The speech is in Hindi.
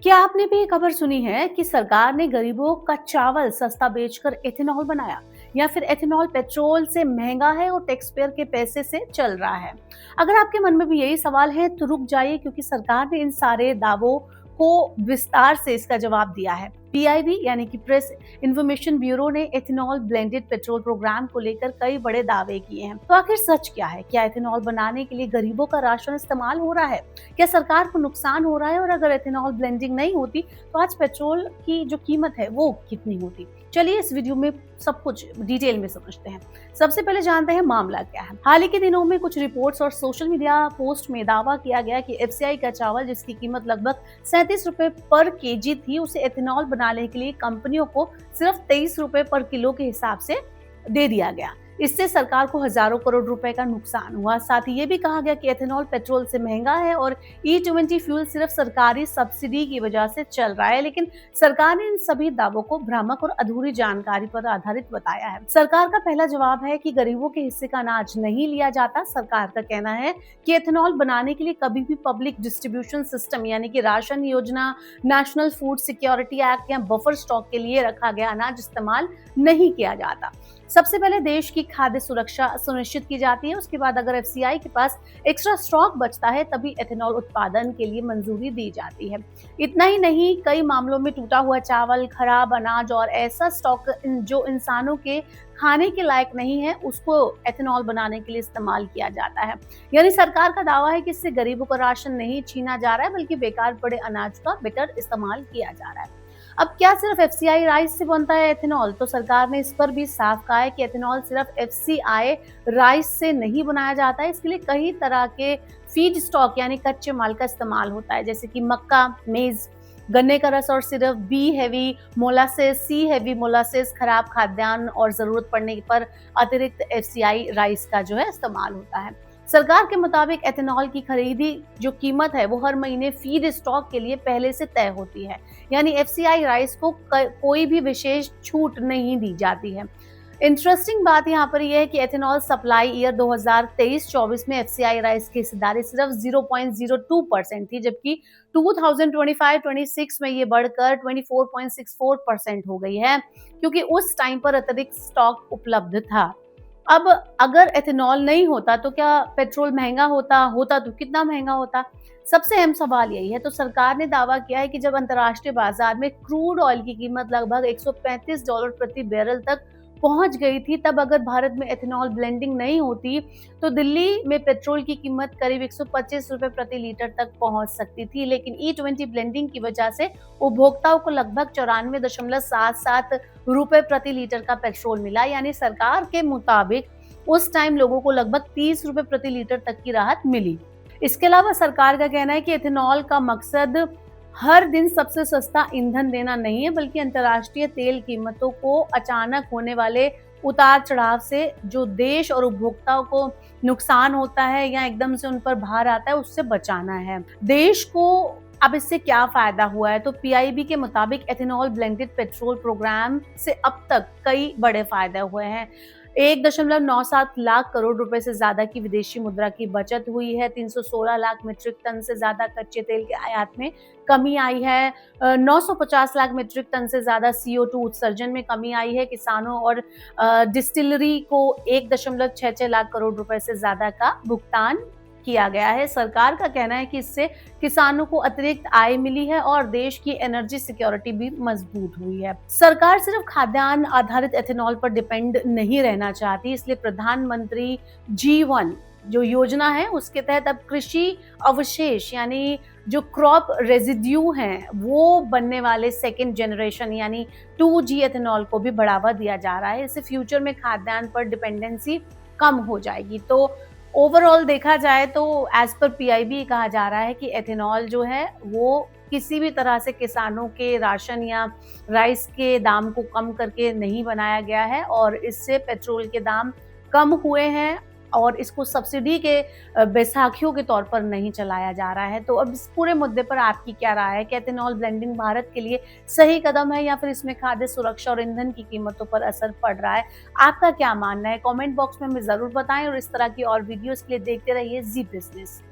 क्या आपने भी ये खबर सुनी है कि सरकार ने गरीबों का चावल सस्ता बेचकर एथेनॉल बनाया या फिर एथेनॉल पेट्रोल से महंगा है और टैक्स पेयर के पैसे से चल रहा है। अगर आपके मन में भी यही सवाल है तो रुक जाइए, क्योंकि सरकार ने इन सारे दावों को विस्तार से इसका जवाब दिया है। पीआईबी यानी कि प्रेस इंफॉर्मेशन ब्यूरो ने एथेनॉल ब्लेंडेड पेट्रोल प्रोग्राम को लेकर कई बड़े दावे किए हैं। तो आखिर सच क्या है? क्या एथेनॉल बनाने के लिए गरीबों का राशन इस्तेमाल हो रहा है? क्या सरकार को नुकसान हो रहा है? और अगर एथेनॉल ब्लेंडिंग नहीं होती तो आज पेट्रोल की जो कीमत है वो कितनी होती? चलिए इस वीडियो में सब कुछ डिटेल में समझते हैं। सबसे पहले जानते हैं मामला क्या है। हाल ही के दिनों में कुछ रिपोर्ट्स और सोशल मीडिया पोस्ट में दावा किया गया कि एफसीआई का चावल, जिसकी कीमत लगभग 37 रुपए पर केजी थी, उसे एथेनॉल बनाने के लिए कंपनियों को सिर्फ 23 रुपए पर किलो के हिसाब से दे दिया गया। इससे सरकार को हजारों करोड़ रुपए का नुकसान हुआ। साथ ही ये भी कहा गया कि एथेनॉल पेट्रोल से महंगा है और E20 फ्यूल सिर्फ सरकारी सब्सिडी की वजह से चल रहा है। लेकिन सरकार ने इन सभी दावों को भ्रामक और अधूरी जानकारी पर आधारित बताया है। सरकार का पहला जवाब है कि गरीबों के हिस्से का अनाज नहीं लिया जाता। सरकार का कहना है कि एथेनॉल बनाने के लिए कभी भी पब्लिक डिस्ट्रीब्यूशन सिस्टम यानी कि राशन योजना, नेशनल फूड सिक्योरिटी एक्ट या बफर स्टॉक के लिए रखा गया अनाज इस्तेमाल नहीं किया जाता। सबसे पहले देश की खाद्य सुरक्षा सुनिश्चित की जाती है। उसके बाद अगर एफसीआई के पास एक्स्ट्रा स्टॉक बचता है तभी एथेनॉल उत्पादन के लिए मंजूरी दी जाती है। इतना ही नहीं, कई मामलों में टूटा हुआ चावल, खराब अनाज और ऐसा स्टॉक जो इंसानों के खाने के लायक नहीं है, उसको एथेनॉल बनाने के लिए इस्तेमाल किया जाता है। यानी सरकार का दावा है कि इससे गरीबों का राशन नहीं छीना जा रहा है, बल्कि बेकार पड़े अनाज का बेटर इस्तेमाल किया जा रहा है। अब क्या सिर्फ एफसीआई राइस से बनता है एथेनॉल? तो सरकार ने इस पर भी साफ कहा है कि एथेनॉल सिर्फ एफसीआई राइस से नहीं बनाया जाता है। इसके लिए कई तरह के फीड स्टॉक यानी कच्चे माल का इस्तेमाल होता है, जैसे कि मक्का, मेज, गन्ने का रस और सिर्फ बी हैवी मोलासेस, सी हैवी मोलासेस, खराब खाद्यान्न और जरूरत पड़ने पर अतिरिक्त एफसीआई राइस का जो है इस्तेमाल होता है। सरकार के मुताबिक एथेनॉल की खरीदी जो कीमत है वो हर महीने फीड स्टॉक के लिए पहले से तय होती है। यानी एफसीआई राइस को कोई भी विशेष छूट नहीं दी जाती है। इंटरेस्टिंग बात यहाँ पर यह है कि एथेनॉल सप्लाई ईयर 2023-24 में एफसीआई राइस की हिस्सेदारी सिर्फ 0.02% थी, जबकि 2025-26 में ये बढ़कर 24.64% हो गई है, क्योंकि उस टाइम पर अतिरिक्त स्टॉक उपलब्ध था। अब अगर एथेनॉल नहीं होता तो क्या पेट्रोल महंगा होता तो कितना महंगा होता? सबसे अहम सवाल यही है। तो सरकार ने दावा किया है कि जब अंतर्राष्ट्रीय बाजार में क्रूड ऑयल की कीमत लगभग $135 प्रति बैरल तक पहुंच गई थी, तब अगर भारत में एथेनॉल ब्लेंडिंग नहीं होती तो दिल्ली में पेट्रोल की कीमत करीब 125 रुपए प्रति लीटर तक पहुंच सकती थी। लेकिन E20 ब्लेंडिंग की वजह से उपभोक्ताओं को लगभग 94.77 रुपए प्रति लीटर का पेट्रोल मिला। यानी सरकार के मुताबिक उस टाइम लोगों को लगभग 30 रुपए प्रति लीटर तक की राहत मिली। इसके अलावा सरकार का कहना है कि एथेनॉल का मकसद हर दिन सबसे सस्ता ईंधन देना नहीं है, बल्कि अंतर्राष्ट्रीय तेल कीमतों को अचानक होने वाले उतार चढ़ाव से जो देश और उपभोक्ताओं को नुकसान होता है या एकदम से उन पर भार आता है, उससे बचाना है। देश को अब इससे क्या फायदा हुआ है? तो पीआईबी के मुताबिक एथेनॉल ब्लेंडेड पेट्रोल प्रोग्राम से अब तक कई बड़े फायदे हुए हैं। 1.97 लाख करोड़ रुपए से ज्यादा की विदेशी मुद्रा की बचत हुई है। 316 लाख मीट्रिक टन से ज्यादा कच्चे तेल के आयात में कमी आई है। 950 लाख मीट्रिक टन से ज्यादा CO2 उत्सर्जन में कमी आई है। किसानों और डिस्टिलरी को 1.66 लाख करोड़ रुपए से ज्यादा का भुगतान किया गया है। सरकार का कहना है कि इससे किसानों को अतिरिक्त आय मिली है और देश की एनर्जी सिक्योरिटी भी मजबूत हुई है। सरकार सिर्फ खाद्यान्न आधारित एथेनॉल पर डिपेंड नहीं रहना चाहती, इसलिए प्रधानमंत्री G1 जो योजना है उसके तहत अब कृषि अवशेष यानी जो क्रॉप रेजिड्यू हैं वो बनने वाले सेकेंड जनरेशन यानी 2G एथेनॉल को भी बढ़ावा दिया जा रहा है। इससे फ्यूचर में खाद्यान्न पर डिपेंडेंसी कम हो जाएगी। तो ओवरऑल देखा जाए तो एज पर पीआईबी कहा जा रहा है कि एथेनॉल जो है वो किसी भी तरह से किसानों के राशन या राइस के दाम को कम करके नहीं बनाया गया है और इससे पेट्रोल के दाम कम हुए हैं और इसको सब्सिडी के बैसाखियों के तौर पर नहीं चलाया जा रहा है। तो अब इस पूरे मुद्दे पर आपकी क्या राय है? कि एथेनॉल ब्लेंडिंग भारत के लिए सही कदम है या फिर इसमें खाद्य सुरक्षा और ईंधन की कीमतों पर असर पड़ रहा है? आपका क्या मानना है? कमेंट बॉक्स में हमें जरूर बताएं और इस तरह की और वीडियोस के लिए देखते रहिए जी बिजनेस।